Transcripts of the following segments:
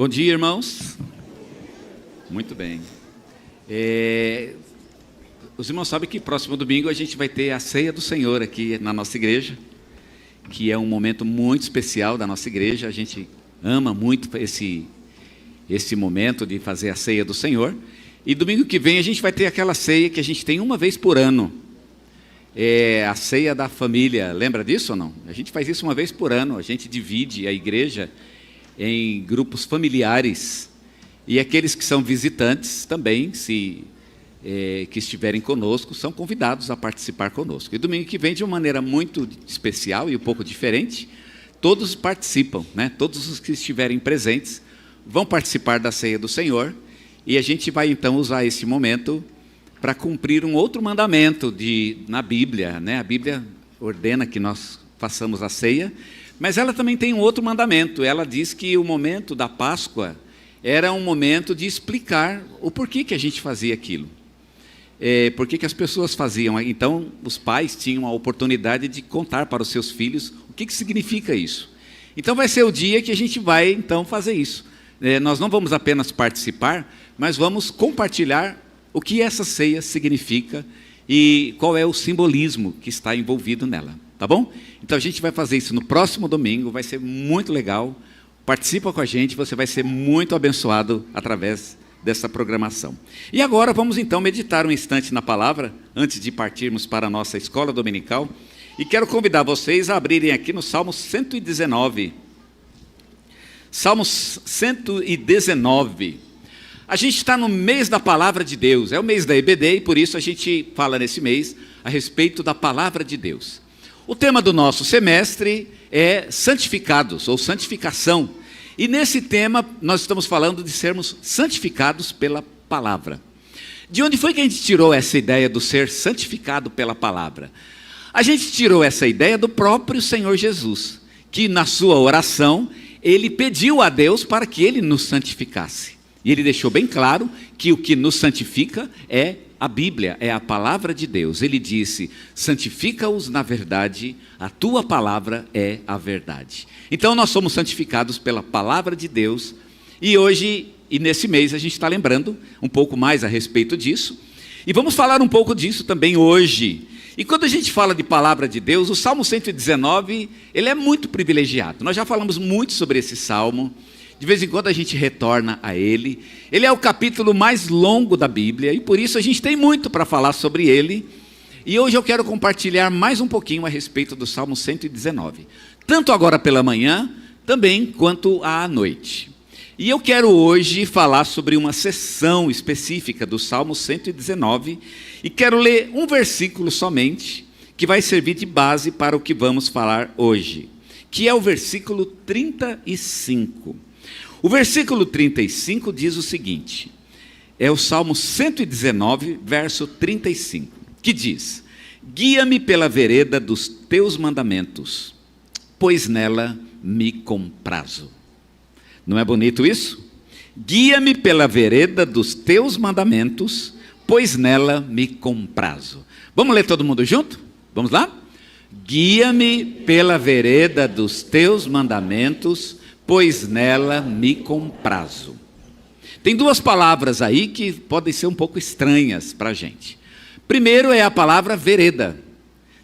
Bom dia, irmãos. Muito bem. Os irmãos sabem que próximo domingo a gente vai ter a ceia do Senhor aqui na nossa igreja, que é um momento muito especial da nossa igreja. A gente ama muito esse momento de fazer a ceia do Senhor. E domingo que vem a gente vai ter aquela ceia que a gente tem uma vez por ano. É a ceia da família. Lembra disso ou não? A gente faz isso uma vez por ano. A gente divide a igreja em grupos familiares. E aqueles que são visitantes também, que estiverem conosco, são convidados a participar conosco. E domingo que vem, de uma maneira muito especial e um pouco diferente, todos participam, né? Todos os que estiverem presentes vão participar da ceia do Senhor. E a gente vai então usar esse momento para cumprir um outro mandamento na Bíblia, né? A Bíblia ordena que nós façamos a ceia, mas ela também tem um outro mandamento. Ela diz que o momento da Páscoa era um momento de explicar o porquê que a gente fazia aquilo. Por que as pessoas faziam. Então, os pais tinham a oportunidade de contar para os seus filhos o que significa isso. Então, vai ser o dia que a gente vai, então, fazer isso. Nós não vamos apenas participar, mas vamos compartilhar o que essa ceia significa e qual é o simbolismo que está envolvido nela. Tá bom? Então, a gente vai fazer isso no próximo domingo, vai ser muito legal. Participa com a gente, você vai ser muito abençoado através dessa programação. E agora vamos então meditar um instante na palavra, antes de partirmos para a nossa escola dominical. E quero convidar vocês a abrirem aqui no Salmo 119. Salmo 119. A gente está no mês da palavra de Deus, é o mês da EBD, e por isso a gente fala nesse mês a respeito da palavra de Deus. O tema do nosso semestre é santificados, ou santificação. E nesse tema nós estamos falando de sermos santificados pela palavra. De onde foi que a gente tirou essa ideia do ser santificado pela palavra? A gente tirou essa ideia do próprio Senhor Jesus, que na sua oração, ele pediu a Deus para que ele nos santificasse. E ele deixou bem claro que o que nos santifica é a Bíblia, é a palavra de Deus. Ele disse: santifica-os na verdade, a tua palavra é a verdade. Então nós somos santificados pela palavra de Deus. E hoje, e nesse mês, a gente está lembrando um pouco mais a respeito disso. E vamos falar um pouco disso também hoje. E quando a gente fala de palavra de Deus, o Salmo 119, ele é muito privilegiado. Nós já falamos muito sobre esse Salmo. De vez em quando a gente retorna a ele. Ele é o capítulo mais longo da Bíblia e por isso a gente tem muito para falar sobre ele. E hoje eu quero compartilhar mais um pouquinho a respeito do Salmo 119. Tanto agora pela manhã, também quanto à noite. E eu quero hoje falar sobre uma seção específica do Salmo 119 e quero ler um versículo somente, que vai servir de base para o que vamos falar hoje, que é o versículo 35. O versículo 35 diz o seguinte, é o Salmo 119, verso 35, que diz: guia-me pela vereda dos teus mandamentos, pois nela me comprazo. Não é bonito isso? Guia-me pela vereda dos teus mandamentos, pois nela me comprazo. Vamos ler todo mundo junto? Vamos lá? Guia-me pela vereda dos teus mandamentos, pois nela me comprazo. Tem duas palavras aí que podem ser um pouco estranhas para a gente. Primeiro é a palavra vereda.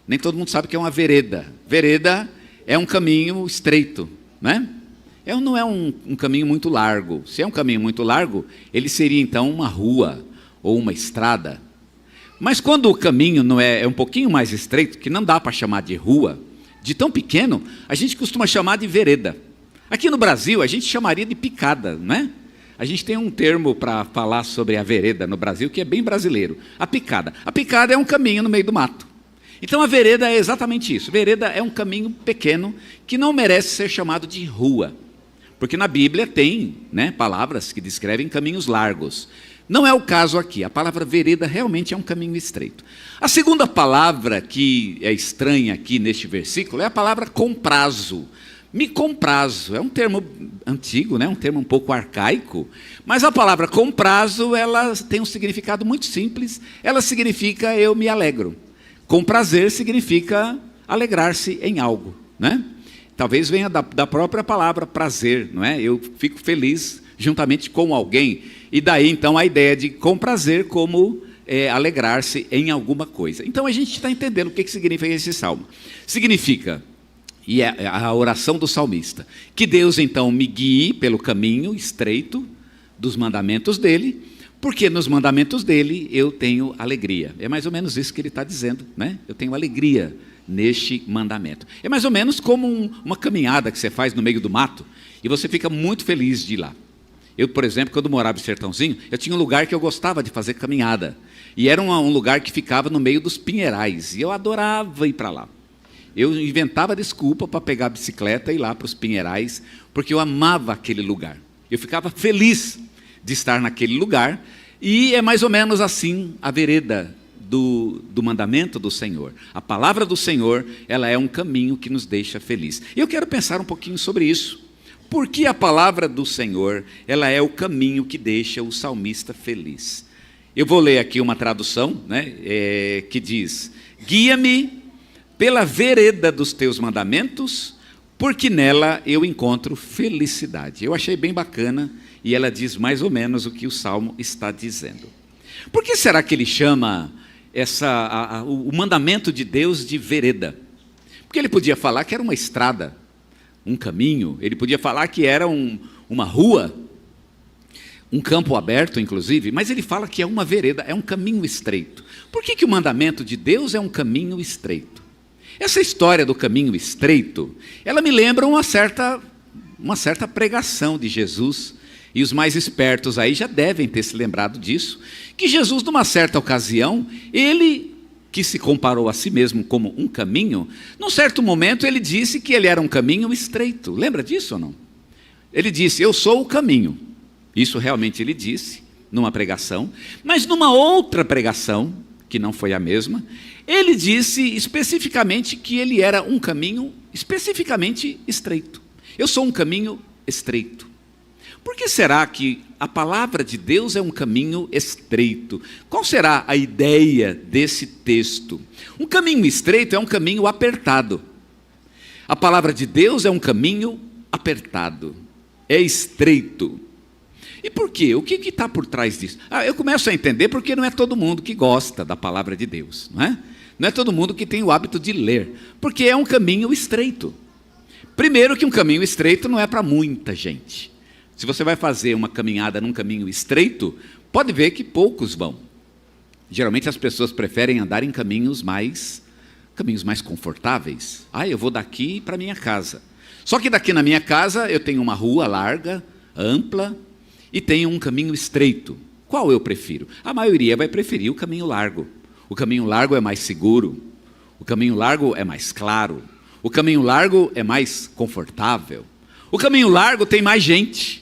Nem todo mundo sabe o que é uma vereda. Vereda é um caminho estreito, né? Não é um caminho muito largo. Se é um caminho muito largo, ele seria então uma rua ou uma estrada. Mas quando o caminho não é um pouquinho mais estreito, que não dá para chamar de rua, de tão pequeno, a gente costuma chamar de vereda. Aqui no Brasil, a gente chamaria de picada, né? A gente tem um termo para falar sobre a vereda no Brasil, que é bem brasileiro, a picada. A picada é um caminho no meio do mato. Então a vereda é exatamente isso. Vereda é um caminho pequeno que não merece ser chamado de rua. Porque na Bíblia tem, né, palavras que descrevem caminhos largos. Não é o caso aqui. A palavra vereda realmente é um caminho estreito. A segunda palavra que é estranha aqui neste versículo é a palavra comprazo. Me comprazo, é um termo antigo, né? Um termo um pouco arcaico, mas a palavra comprazo, ela tem um significado muito simples, ela significa eu me alegro. Comprazer significa alegrar-se em algo, né? Talvez venha da própria palavra prazer, não é? Eu fico feliz juntamente com alguém. E daí, então, a ideia de com prazer como alegrar-se em alguma coisa. Então, a gente está entendendo o que significa esse salmo. Significa, e é a oração do salmista, que Deus, então, me guie pelo caminho estreito dos mandamentos dele, porque nos mandamentos dele eu tenho alegria. É mais ou menos isso que ele está dizendo, né? Eu tenho alegria neste mandamento. É mais ou menos como uma caminhada que você faz no meio do mato e você fica muito feliz de ir lá. Eu, por exemplo, quando morava em Sertãozinho, eu tinha um lugar que eu gostava de fazer caminhada. E era um lugar que ficava no meio dos pinheirais. E eu adorava ir para lá. Eu inventava desculpa para pegar a bicicleta e ir lá para os pinheirais, porque eu amava aquele lugar. Eu ficava feliz de estar naquele lugar, e é mais ou menos assim a vereda do mandamento do Senhor. A palavra do Senhor, ela é um caminho que nos deixa feliz. E eu quero pensar um pouquinho sobre isso. Por que a palavra do Senhor, ela é o caminho que deixa o salmista feliz? Eu vou ler aqui uma tradução, né, que diz: guia-me pela vereda dos teus mandamentos, porque nela eu encontro felicidade. Eu achei bem bacana. E ela diz mais ou menos o que o Salmo está dizendo. Por que será que ele chama o mandamento de Deus de vereda? Porque ele podia falar que era uma estrada, um caminho, ele podia falar que era uma rua, um campo aberto, inclusive, mas ele fala que é uma vereda, é um caminho estreito. Por que o mandamento de Deus é um caminho estreito? Essa história do caminho estreito, ela me lembra uma certa pregação de Jesus. E os mais espertos aí já devem ter se lembrado disso, que Jesus, numa certa ocasião, ele, que se comparou a si mesmo como um caminho, num certo momento ele disse que ele era um caminho estreito. Lembra disso ou não? Ele disse: eu sou o caminho. Isso realmente ele disse, numa pregação. Mas numa outra pregação, que não foi a mesma, ele disse especificamente que ele era um caminho especificamente estreito. Eu sou um caminho estreito. Por que será que a palavra de Deus é um caminho estreito? Qual será a ideia desse texto? Um caminho estreito é um caminho apertado. A palavra de Deus é um caminho apertado, é estreito. E por quê? O que está por trás disso? Eu começo a entender porque não é todo mundo que gosta da palavra de Deus, não é? Não é todo mundo que tem o hábito de ler, porque é um caminho estreito. Primeiro que um caminho estreito não é para muita gente. Se você vai fazer uma caminhada num caminho estreito, pode ver que poucos vão. Geralmente as pessoas preferem andar em caminhos mais confortáveis. Eu vou daqui para minha casa. Só que daqui na minha casa eu tenho uma rua larga, ampla, e tenho um caminho estreito. Qual eu prefiro? A maioria vai preferir o caminho largo. O caminho largo é mais seguro. O caminho largo é mais claro. O caminho largo é mais confortável. O caminho largo tem mais gente.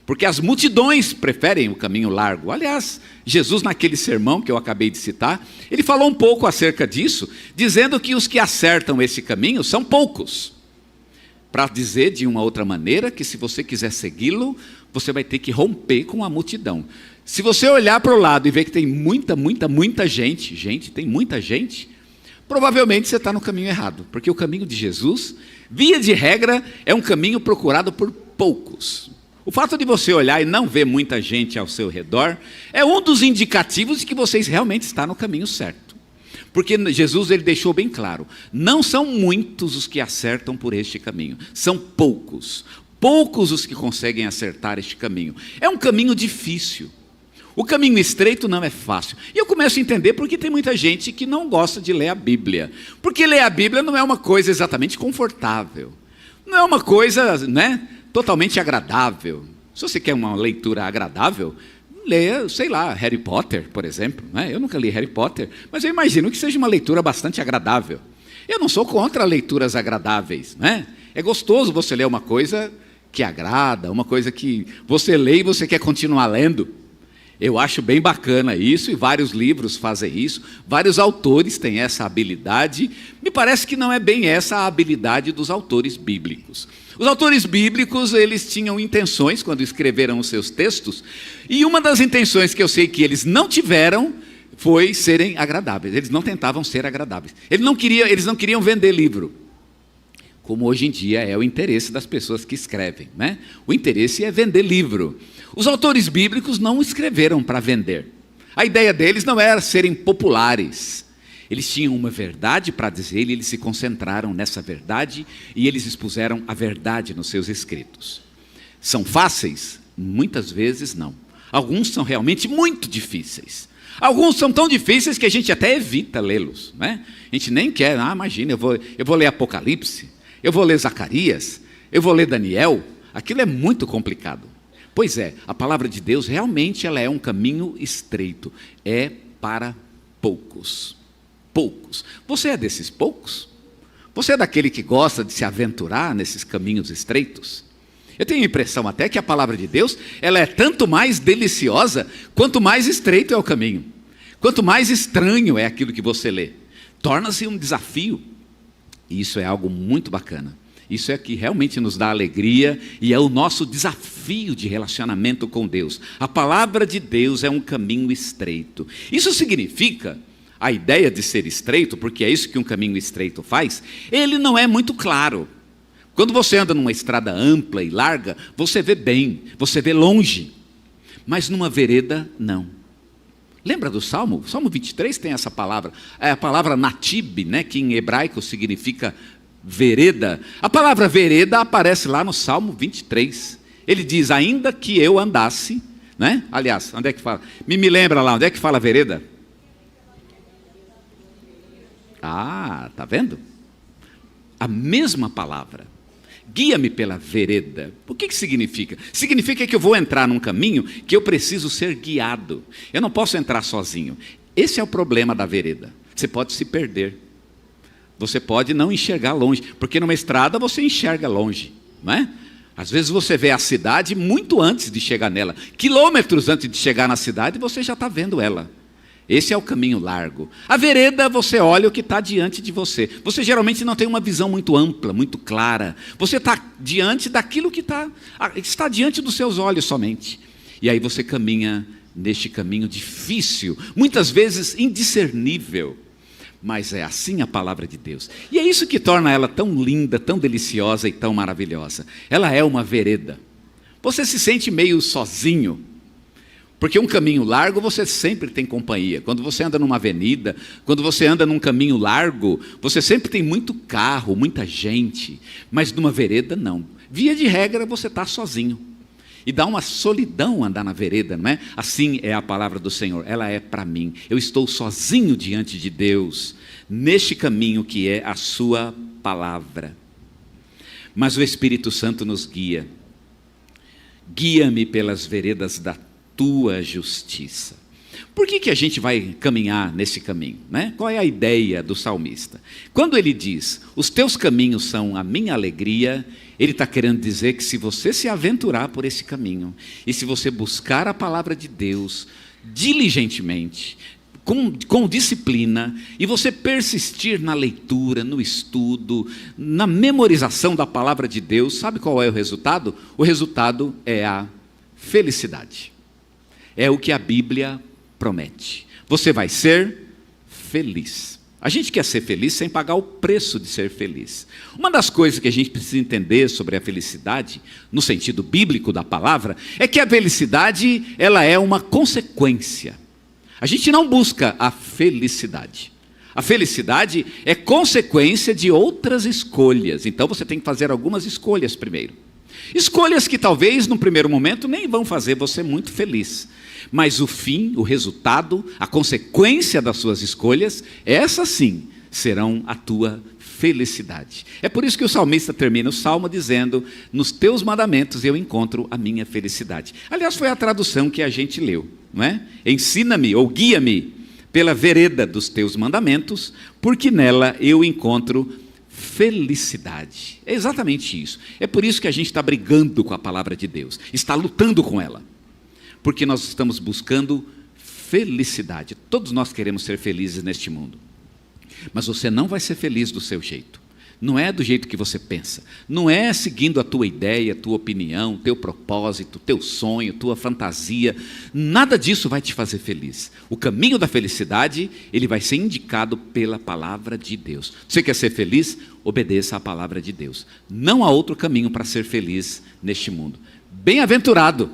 Porque as multidões preferem o caminho largo. Aliás, Jesus, naquele sermão que eu acabei de citar, ele falou um pouco acerca disso, dizendo que os que acertam esse caminho são poucos. Para dizer de uma outra maneira que se você quiser segui-lo, você vai ter que romper com a multidão. Se você olhar para o lado e ver que tem muita gente, tem muita gente, provavelmente você está no caminho errado. Porque o caminho de Jesus, via de regra, é um caminho procurado por poucos. O fato de você olhar e não ver muita gente ao seu redor é um dos indicativos de que você realmente está no caminho certo. Porque Jesus ele deixou bem claro, não são muitos os que acertam por este caminho, são poucos. Poucos os que conseguem acertar este caminho. É um caminho difícil. O caminho estreito não é fácil. E eu começo a entender porque tem muita gente que não gosta de ler a Bíblia. Porque ler a Bíblia não é uma coisa exatamente confortável. Não é uma coisa, né, totalmente agradável. Se você quer uma leitura agradável, leia, sei lá, Harry Potter, por exemplo. Eu nunca li Harry Potter, mas eu imagino que seja uma leitura bastante agradável. Eu não sou contra leituras agradáveis. É gostoso você ler uma coisa que agrada, uma coisa que você lê e você quer continuar lendo. Eu acho bem bacana isso, e vários livros fazem isso, vários autores têm essa habilidade. Me parece que não é bem essa a habilidade dos autores bíblicos. Os autores bíblicos, eles tinham intenções quando escreveram os seus textos, e uma das intenções que eu sei que eles não tiveram foi serem agradáveis. Eles não tentavam ser agradáveis. Eles não queriam vender livro. como hoje em dia é o interesse das pessoas que escrevem, né? O interesse é vender livro. Os autores bíblicos não escreveram para vender. A ideia deles não era serem populares. Eles tinham uma verdade para dizer e eles se concentraram nessa verdade e eles expuseram a verdade nos seus escritos. São fáceis? Muitas vezes não. Alguns são realmente muito difíceis. Alguns são tão difíceis que a gente até evita lê-los, né? A gente nem quer, imagina, eu vou ler Apocalipse, eu vou ler Zacarias, eu vou ler Daniel. Aquilo é muito complicado. Pois é, a palavra de Deus realmente ela é um caminho estreito. É para poucos. Poucos. Você é desses poucos? Você é daquele que gosta de se aventurar nesses caminhos estreitos? Eu tenho a impressão até que a palavra de Deus, ela é tanto mais deliciosa, quanto mais estreito é o caminho. Quanto mais estranho é aquilo que você lê. Torna-se um desafio. E isso é algo muito bacana. Isso é que realmente nos dá alegria e é o nosso desafio de relacionamento com Deus. A palavra de Deus é um caminho estreito. Isso significa, a ideia de ser estreito, porque é isso que um caminho estreito faz, ele não é muito claro. Quando você anda numa estrada ampla e larga, você vê bem, você vê longe. Mas numa vereda, não. Lembra do Salmo? O Salmo 23 tem essa palavra. É a palavra natib, né, que em hebraico significa vereda. A palavra vereda aparece lá no Salmo 23. Ele diz, ainda que eu andasse, né? Aliás, onde é que fala? Me lembra lá, onde é que fala vereda? Tá vendo? A mesma palavra. Guia-me pela vereda. O que significa? Significa que eu vou entrar num caminho que eu preciso ser guiado. Eu não posso entrar sozinho. Esse é o problema da vereda. Você pode se perder. Você pode não enxergar longe. Porque numa estrada você enxerga longe, não é? Às vezes você vê a cidade muito antes de chegar nela. Quilômetros antes de chegar na cidade você já está vendo ela. Esse é o caminho largo. A vereda, você olha o que está diante de você. Você geralmente não tem uma visão muito ampla, muito clara. Você está diante daquilo que está diante dos seus olhos somente. E aí você caminha neste caminho difícil, muitas vezes indiscernível. Mas é assim a palavra de Deus. E é isso que torna ela tão linda, tão deliciosa e tão maravilhosa. Ela é uma vereda. Você se sente meio sozinho. Porque um caminho largo você sempre tem companhia. Quando você anda numa avenida, quando você anda num caminho largo, você sempre tem muito carro, muita gente. Mas numa vereda não. Via de regra você está sozinho. E dá uma solidão andar na vereda, não é? Assim é a palavra do Senhor, ela é para mim. Eu estou sozinho diante de Deus, neste caminho que é a sua palavra. Mas o Espírito Santo nos guia. Guia-me pelas veredas da tua justiça. Por que a gente vai caminhar nesse caminho, né? Qual é a ideia do salmista? Quando ele diz, os teus caminhos são a minha alegria, ele está querendo dizer que se você se aventurar por esse caminho, e se você buscar a palavra de Deus diligentemente, com disciplina, e você persistir na leitura, no estudo, na memorização da palavra de Deus, sabe qual é o resultado? O resultado é a felicidade. É o que a Bíblia promete. Você vai ser feliz. A gente quer ser feliz sem pagar o preço de ser feliz. Uma das coisas que a gente precisa entender sobre a felicidade, no sentido bíblico da palavra, é que a felicidade, ela é uma consequência. A gente não busca a felicidade. A felicidade é consequência de outras escolhas. Então você tem que fazer algumas escolhas primeiro. Escolhas que talvez, num primeiro momento, nem vão fazer você muito feliz. Mas o fim, o resultado, a consequência das suas escolhas, essas sim serão a tua felicidade. É por isso que o salmista termina o salmo dizendo, nos teus mandamentos eu encontro a minha felicidade. Aliás, foi a tradução que a gente leu, não é? Ensina-me ou guia-me pela vereda dos teus mandamentos, porque nela eu encontro felicidade. É exatamente isso. É por isso que a gente está brigando com a palavra de Deus, está lutando com ela, porque nós estamos buscando felicidade. Todos nós queremos ser felizes neste mundo, mas você não vai ser feliz do seu jeito. Não é do jeito que você pensa. Não é seguindo a tua ideia, a tua opinião, teu propósito, teu sonho, tua fantasia. Nada disso vai te fazer feliz. O caminho da felicidade, ele vai ser indicado pela palavra de Deus. Você quer ser feliz? Obedeça à palavra de Deus. Não há outro caminho para ser feliz neste mundo. Bem-aventurado.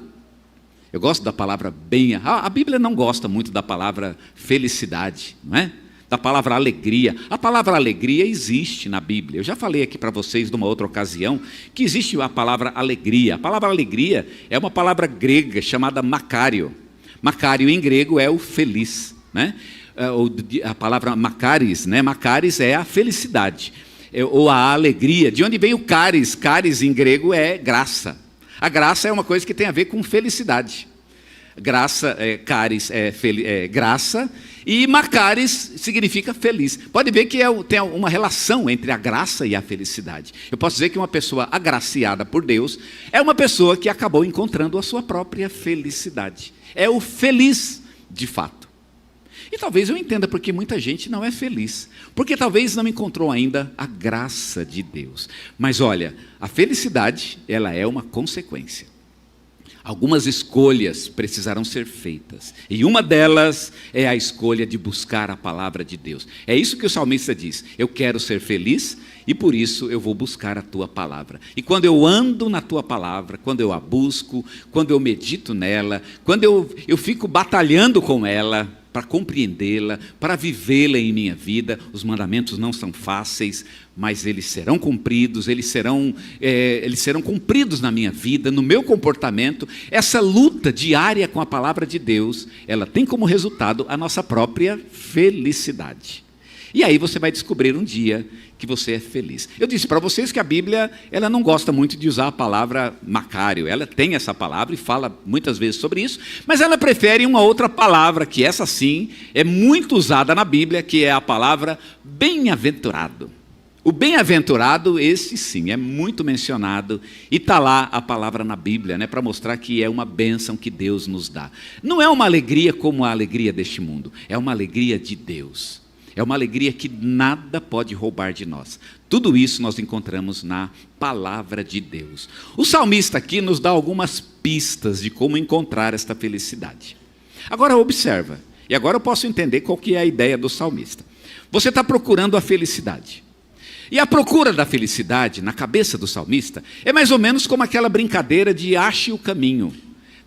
Eu gosto da palavra bem. A Bíblia não gosta muito da palavra felicidade, não é? Da palavra alegria. A palavra alegria existe na Bíblia. Eu já falei aqui para vocês numa outra ocasião que existe a palavra alegria. A palavra alegria é uma palavra grega chamada Macário. Macário em grego é o feliz, né? A palavra Macaris, né? Macaris é a felicidade, ou a alegria. De onde vem o caris? Caris em grego é graça. A graça é uma coisa que tem a ver com felicidade. Graça, caris é graça, e macaris significa feliz. Pode ver que tem uma relação entre a graça e a felicidade. Eu posso dizer que uma pessoa agraciada por Deus é uma pessoa que acabou encontrando a sua própria felicidade. É o feliz de fato. E talvez eu entenda porque muita gente não é feliz, porque talvez não encontrou ainda a graça de Deus. Mas olha, a felicidade, ela é uma consequência. Algumas escolhas precisarão ser feitas, e uma delas é a escolha de buscar a palavra de Deus. É isso que o salmista diz: eu quero ser feliz e por isso eu vou buscar a tua palavra. E quando eu ando na tua palavra, quando eu a busco, quando eu medito nela, quando eu fico batalhando com ela, para compreendê-la, para vivê-la em minha vida. Os mandamentos não são fáceis, mas eles serão cumpridos, eles serão cumpridos na minha vida, no meu comportamento. Essa luta diária com a palavra de Deus, ela tem como resultado a nossa própria felicidade. E aí você vai descobrir um dia que você é feliz. Eu disse para vocês que a Bíblia, ela não gosta muito de usar a palavra Macário. Ela tem essa palavra e fala muitas vezes sobre isso, mas ela prefere uma outra palavra, que essa sim é muito usada na Bíblia, que é a palavra bem-aventurado. O bem-aventurado, esse sim, é muito mencionado, e está lá a palavra na Bíblia, né, para mostrar que é uma bênção que Deus nos dá. Não é uma alegria como a alegria deste mundo, é uma alegria de Deus. É uma alegria que nada pode roubar de nós. Tudo isso nós encontramos na palavra de Deus. O salmista aqui nos dá algumas pistas de como encontrar esta felicidade. Agora observa, e agora eu posso entender qual que é a ideia do salmista. Você está procurando a felicidade. E a procura da felicidade, na cabeça do salmista, é mais ou menos como aquela brincadeira de ache o caminho,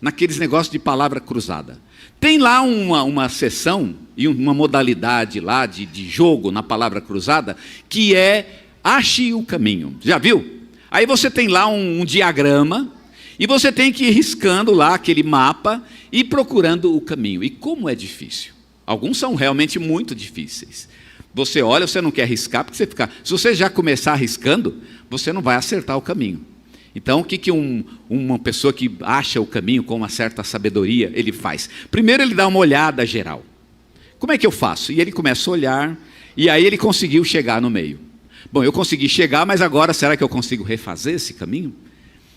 naqueles negócios de palavra cruzada. Tem lá uma sessão e uma modalidade lá de jogo na palavra cruzada, que é ache o caminho. Já viu? Aí você tem lá um diagrama, e você tem que ir riscando lá aquele mapa e procurando o caminho. E como é difícil. Alguns são realmente muito difíceis. Você olha, você não quer riscar, porque se você já começar riscando, você não vai acertar o caminho. Então, o que uma pessoa que acha o caminho com uma certa sabedoria, ele faz? Primeiro ele dá uma olhada geral. Como é que eu faço? E ele começa a olhar, e aí ele conseguiu chegar no meio. Bom, eu consegui chegar, mas agora será que eu consigo refazer esse caminho?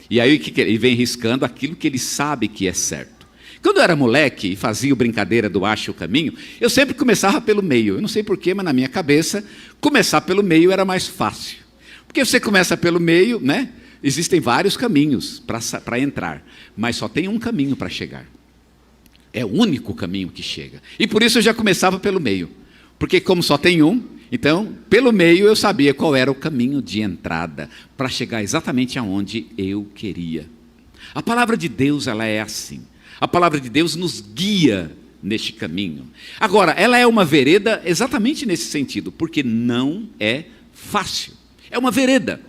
E aí ele vem riscando aquilo que ele sabe que é certo. Quando eu era moleque e fazia brincadeira do acha o caminho, eu sempre começava pelo meio. Eu não sei porquê, mas na minha cabeça, começar pelo meio era mais fácil. Porque você começa pelo meio, né? Existem vários caminhos para entrar, mas só tem um caminho para chegar. É o único caminho que chega. E por isso eu já começava pelo meio. Porque como só tem um, então, pelo meio eu sabia qual era o caminho de entrada para chegar exatamente aonde eu queria. A palavra de Deus, ela é assim. A palavra de Deus nos guia neste caminho. Agora, ela é uma vereda exatamente nesse sentido, porque não é fácil. É uma vereda.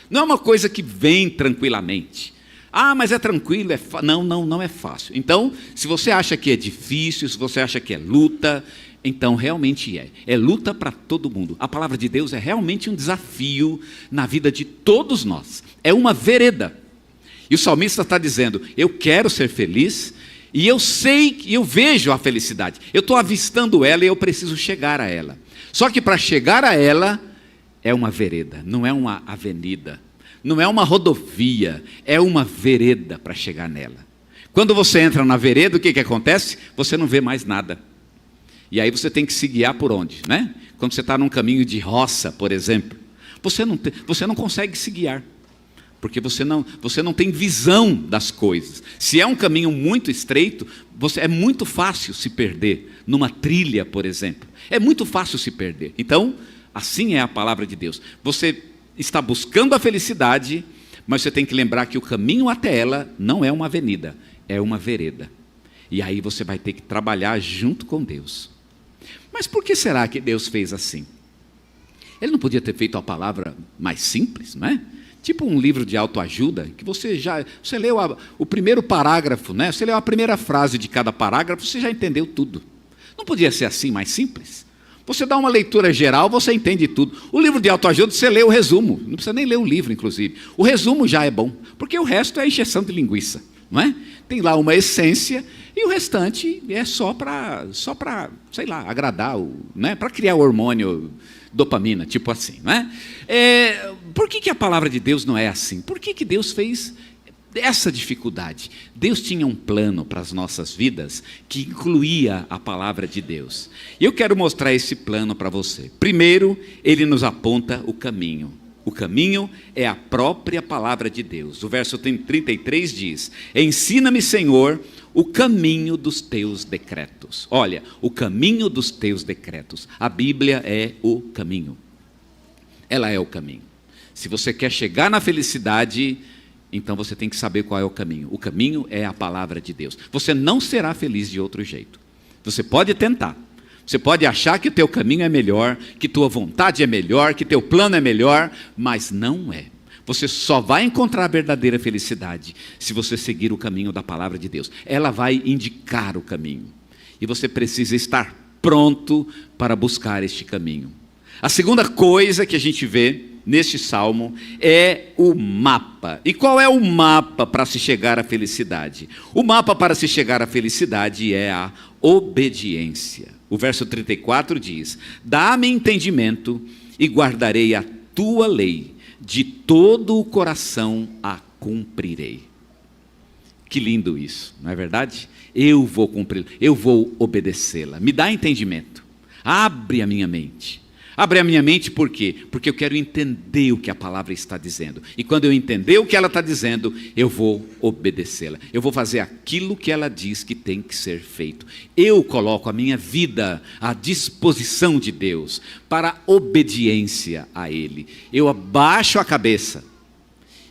Não é uma coisa que vem tranquilamente. Ah, mas é tranquilo, não é fácil. Então, se você acha que é difícil, se você acha que é luta, então realmente é. É luta para todo mundo. A palavra de Deus é realmente um desafio na vida de todos nós. É uma vereda. E o salmista está dizendo, eu quero ser feliz, e eu sei, eu vejo a felicidade. Eu estou avistando ela e eu preciso chegar a ela. Só que para chegar a ela, é uma vereda, não é uma avenida, não é uma rodovia, é uma vereda para chegar nela. Quando você entra na vereda, o que acontece? Você não vê mais nada. E aí você tem que se guiar por onde, né? Quando você está num caminho de roça, por exemplo, Você não consegue se guiar, porque você não tem visão das coisas. Se é um caminho muito estreito, é muito fácil se perder, numa trilha, por exemplo. É muito fácil se perder. Então, assim é a palavra de Deus. Você está buscando a felicidade, mas você tem que lembrar que o caminho até ela não é uma avenida, é uma vereda. E aí você vai ter que trabalhar junto com Deus. Mas por que será que Deus fez assim? Ele não podia ter feito a palavra mais simples, não é? Tipo um livro de autoajuda, que você leu o primeiro parágrafo, né? Você leu a primeira frase de cada parágrafo, você já entendeu tudo. Não podia ser assim, mais simples? Você dá uma leitura geral, você entende tudo. O livro de autoajuda, você lê o resumo. Não precisa nem ler o livro, inclusive. O resumo já é bom, porque o resto é encheção de linguiça, não é? Tem lá uma essência e o restante é só para, sei lá, agradar, né? Para criar o hormônio dopamina, tipo assim, né? Por que a palavra de Deus não é assim? Por que Deus fez essa dificuldade? Deus tinha um plano para as nossas vidas que incluía a palavra de Deus. E eu quero mostrar esse plano para você. Primeiro, ele nos aponta o caminho. O caminho é a própria palavra de Deus. O verso 33 diz: ensina-me, Senhor, o caminho dos teus decretos. Olha, o caminho dos teus decretos. A Bíblia é o caminho. Ela é o caminho. Se você quer chegar na felicidade, então você tem que saber qual é o caminho. O caminho é a palavra de Deus. Você não será feliz de outro jeito. Você pode tentar. Você pode achar que o teu caminho é melhor, que tua vontade é melhor, que teu plano é melhor, mas não é. Você só vai encontrar a verdadeira felicidade se você seguir o caminho da palavra de Deus. Ela vai indicar o caminho. E você precisa estar pronto para buscar este caminho. A segunda coisa que a gente vê neste salmo é o mapa. E qual é o mapa para se chegar à felicidade? O mapa para se chegar à felicidade é a obediência. O verso 34 diz: dá-me entendimento e guardarei a tua lei, de todo o coração a cumprirei. Que lindo isso, não é verdade? Eu vou cumprir, eu vou obedecê-la. Me dá entendimento, abre a minha mente. Abre a minha mente por quê? Porque eu quero entender o que a palavra está dizendo. E quando eu entender o que ela está dizendo, eu vou obedecê-la. Eu vou fazer aquilo que ela diz que tem que ser feito. Eu coloco a minha vida à disposição de Deus para obediência a Ele. Eu abaixo a cabeça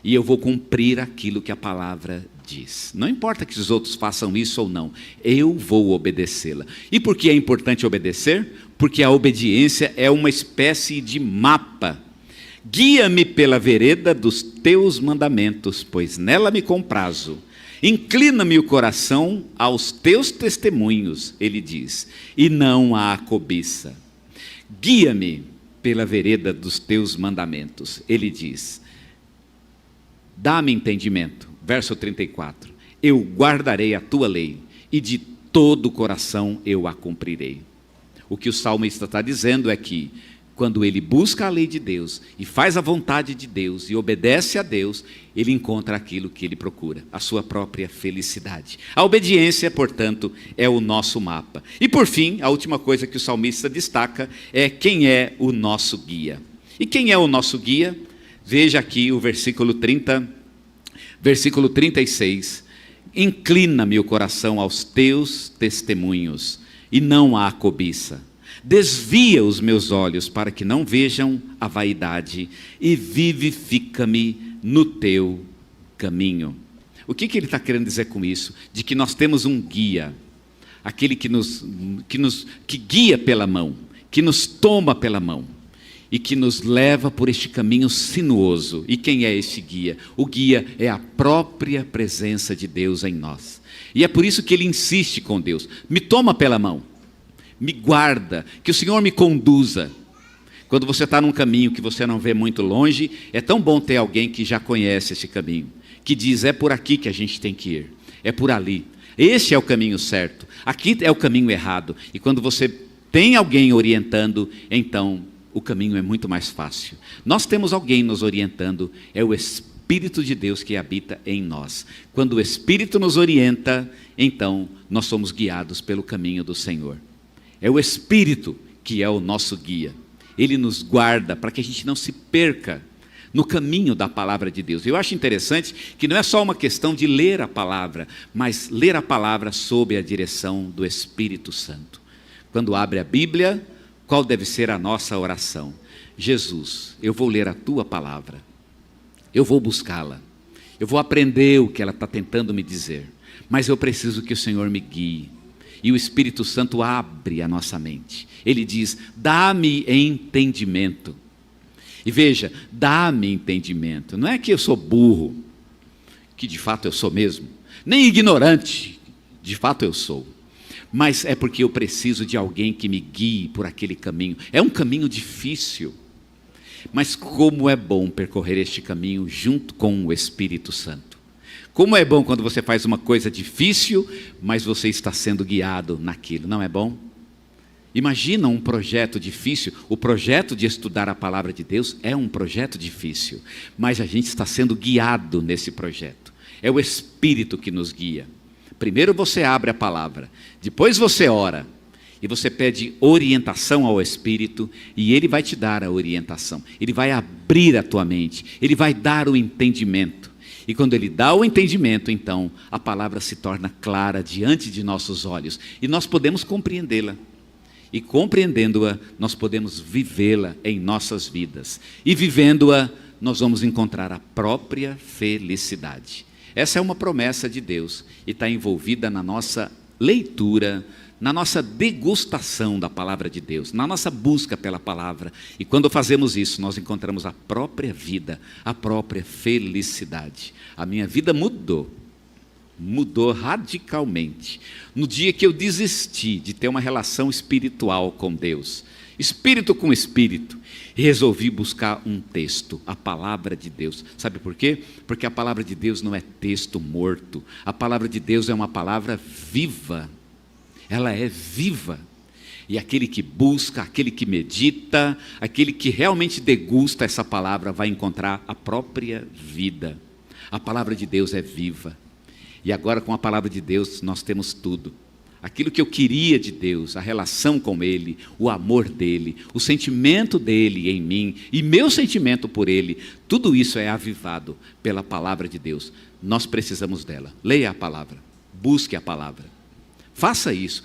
e eu vou cumprir aquilo que a palavra diz. Não importa que os outros façam isso ou não, eu vou obedecê-la. E por que é importante obedecer? Porque a obediência é uma espécie de mapa. Guia-me pela vereda dos teus mandamentos, pois nela me comprazo. Inclina-me o coração aos teus testemunhos, ele diz, e não à cobiça. Guia-me pela vereda dos teus mandamentos, ele diz. Dá-me entendimento. Verso 34. Eu guardarei a tua lei, e de todo o coração eu a cumprirei. O que o salmista está dizendo é que, quando ele busca a lei de Deus, e faz a vontade de Deus, e obedece a Deus, ele encontra aquilo que ele procura, a sua própria felicidade. A obediência, portanto, é o nosso mapa. E por fim, a última coisa que o salmista destaca é quem é o nosso guia. E quem é o nosso guia? Veja aqui o versículo 36. Inclina-me o coração aos teus testemunhos, e não à cobiça. Desvia os meus olhos para que não vejam a vaidade, e vivifica-me no teu caminho. O que ele está querendo dizer com isso? De que nós temos um guia, aquele que guia pela mão, que nos toma pela mão, e que nos leva por este caminho sinuoso. E quem é este guia? O guia é a própria presença de Deus em nós. E é por isso que ele insiste com Deus. Me toma pela mão, me guarda, que o Senhor me conduza. Quando você está num caminho que você não vê muito longe, é tão bom ter alguém que já conhece esse caminho, que diz, é por aqui que a gente tem que ir, é por ali. Esse é o caminho certo, aqui é o caminho errado. E quando você tem alguém orientando, então o caminho é muito mais fácil. Nós temos alguém nos orientando, é o Espírito de Deus que habita em nós. Quando o Espírito nos orienta, então nós somos guiados pelo caminho do Senhor. É o Espírito que é o nosso guia. Ele nos guarda para que a gente não se perca no caminho da palavra de Deus. Eu acho interessante que não é só uma questão de ler a palavra, mas ler a palavra sob a direção do Espírito Santo. Quando abre a Bíblia, qual deve ser a nossa oração? Jesus, eu vou ler a tua palavra, eu vou buscá-la, eu vou aprender o que ela está tentando me dizer, mas eu preciso que o Senhor me guie. E o Espírito Santo abre a nossa mente. Ele diz, dá-me entendimento. E veja, dá-me entendimento. Não é que eu sou burro, que de fato eu sou mesmo, nem ignorante, de fato eu sou. Mas é porque eu preciso de alguém que me guie por aquele caminho. É um caminho difícil, mas como é bom percorrer este caminho junto com o Espírito Santo. Como é bom quando você faz uma coisa difícil, mas você está sendo guiado naquilo, não é bom? Imagina um projeto difícil. O projeto de estudar a palavra de Deus é um projeto difícil, mas a gente está sendo guiado nesse projeto. É o Espírito que nos guia. Primeiro você abre a palavra, depois você ora, e você pede orientação ao Espírito, e Ele vai te dar a orientação. Ele vai abrir a tua mente, Ele vai dar o entendimento. E quando Ele dá o entendimento, então, a palavra se torna clara diante de nossos olhos, e nós podemos compreendê-la. E compreendendo-a, nós podemos vivê-la em nossas vidas. E vivendo-a, nós vamos encontrar a própria felicidade. Essa é uma promessa de Deus e está envolvida na nossa leitura, na nossa degustação da palavra de Deus, na nossa busca pela palavra. E quando fazemos isso, nós encontramos a própria vida, a própria felicidade. A minha vida mudou radicalmente no dia que eu desisti de ter uma relação espiritual com Deus, espírito com espírito, e resolvi buscar um texto, a palavra de Deus. Sabe por quê? Porque a palavra de Deus não é texto morto, a palavra de Deus é uma palavra viva, ela é viva, e aquele que busca, aquele que medita, aquele que realmente degusta essa palavra, vai encontrar a própria vida. A palavra de Deus é viva. E agora com a palavra de Deus nós temos tudo. Aquilo que eu queria de Deus, a relação com Ele, o amor dEle, o sentimento dEle em mim e meu sentimento por Ele, tudo isso é avivado pela palavra de Deus. Nós precisamos dela. Leia a palavra, busque a palavra. Faça isso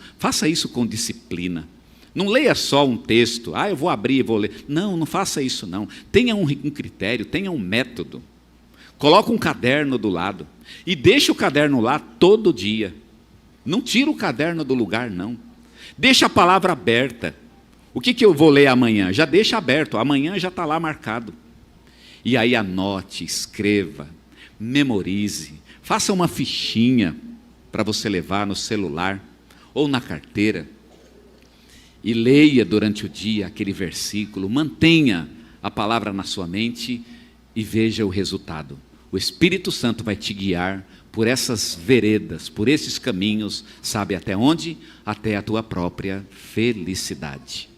com disciplina. Não leia só um texto, eu vou abrir e vou ler. Não faça isso não. Tenha um critério, tenha um método. Coloca um caderno do lado e deixa o caderno lá todo dia. Não tira o caderno do lugar, não. Deixa a palavra aberta. O que eu vou ler amanhã? Já deixa aberto, amanhã já está lá marcado. E aí anote, escreva, memorize, faça uma fichinha para você levar no celular ou na carteira. E leia durante o dia aquele versículo, mantenha a palavra na sua mente e veja o resultado. O Espírito Santo vai te guiar por essas veredas, por esses caminhos, sabe até onde? Até a tua própria felicidade.